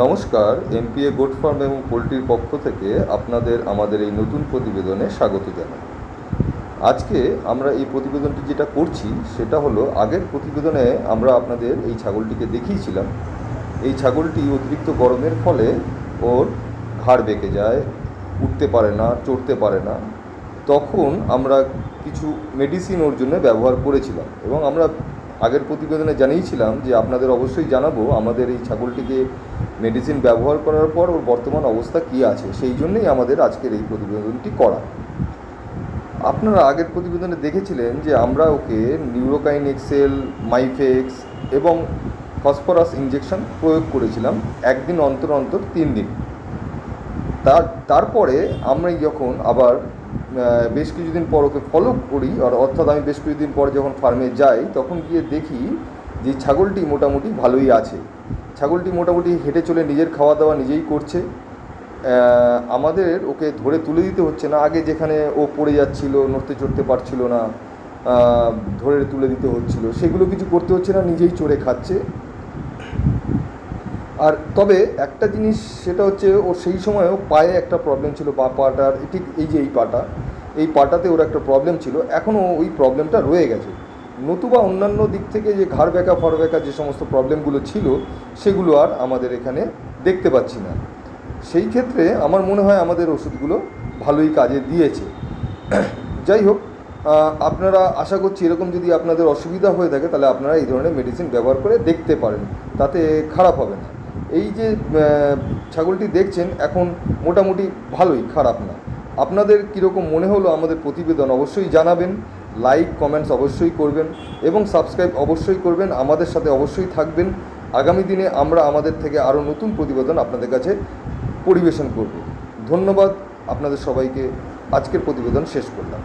নমস্কার, MPA goat farm এবং পোলট্রির পক্ষ থেকে আপনাদের আমাদের এই নতুন প্রতিবেদনে স্বাগত জানাই। আজকে আমরা এই প্রতিবেদনটি যেটা করছি সেটা হলো, আগের প্রতিবেদনে আমরা আপনাদের এই ছাগলটিকে দেখিয়েছিলাম। এই ছাগলটি অতিরিক্ত গরমের ফলে ওর ঘাড় বেঁকে যায়, উঠতে পারে না, চড়তে পারে না। তখন আমরা কিছু মেডিসিন ওর জন্য ব্যবহার করেছিলাম এবং আমরা আগের প্রতিবেদনে জানিয়েছিলাম যে আপনাদের অবশ্যই জানাবো আমাদের এই ছাগলটিকে মেডিসিন ব্যবহার করার পর ওর বর্তমান অবস্থা কী আছে। সেই জন্যই আমাদের আজকের এই প্রতিবেদনটি করা। আপনারা আগের প্রতিবেদনে দেখেছিলেন যে আমরা ওকে নিউরোকাইন এক্সেল, মাইফেক্স এবং ফসফরাস ইঞ্জেকশন প্রয়োগ করেছিলাম একদিন অন্তর অন্তর 3 দিন। তারপরে আমরা যখন আবার বেশ কিছুদিন পর ওকে ফলো করি, অর্থাৎ আমি বেশ কিছুদিন পর যখন ফার্মে যাই তখন গিয়ে দেখি যে ছাগলটি মোটামুটি ভালোই আছে। ছাগলটি মোটামুটি হেঁটে চলে নিজের খাওয়া দাওয়া নিজেই করছে। আমাদের ওকে ধরে তুলে দিতে হচ্ছে না। আগে যেখানে ও পড়ে যাচ্ছিল, নড়তে চড়তে পারছিল না, ধরে তুলে দিতে হচ্ছিল, সেগুলো কিছু করতে হচ্ছে না, নিজেই চড়ে খাচ্ছে। আর তবে একটা জিনিস, সেটা হচ্ছে ওর সেই সময়ও পায়ে একটা প্রবলেম ছিল, বা পাটার ঠিক এই পাটাতে ওর একটা প্রবলেম ছিল। এখনও ওই প্রবলেমটা রয়ে গেছে। নতুবা অন্যান্য দিক থেকে যে ঘাড় ব্যাকা ফর ব্যাকা যে সমস্ত প্রবলেমগুলো ছিল সেগুলো আর আমাদের এখানে দেখতে পাচ্ছি না। সেই ক্ষেত্রে আমার মনে হয় আমাদের ওষুধগুলো ভালোই কাজে দিয়েছে। যাই হোক, আপনারা আশা করছি এরকম যদি আপনাদের অসুবিধা হয়ে থাকে তাহলে আপনারা এই ধরনের মেডিসিন ব্যবহার করে দেখতে পারেন, তাতে খারাপ হবে না। এই যে ছাগলটি দেখছেন এখন মোটামুটি ভালোই, খারাপ না। আপনাদের কীরকম মনে হলো আমাদের প্রতিবেদন অবশ্যই জানাবেন, লাইক কমেন্টস অবশ্যই করবেন এবং সাবস্ক্রাইব অবশ্যই করবেন, আমাদের সাথে অবশ্যই থাকবেন। আগামী দিনে আমরা আমাদের থেকে আরও নতুন প্রতিবেদন আপনাদের কাছে পরিবেশন করব। ধন্যবাদ আপনাদের সবাইকে। আজকের প্রতিবেদন শেষ করলাম।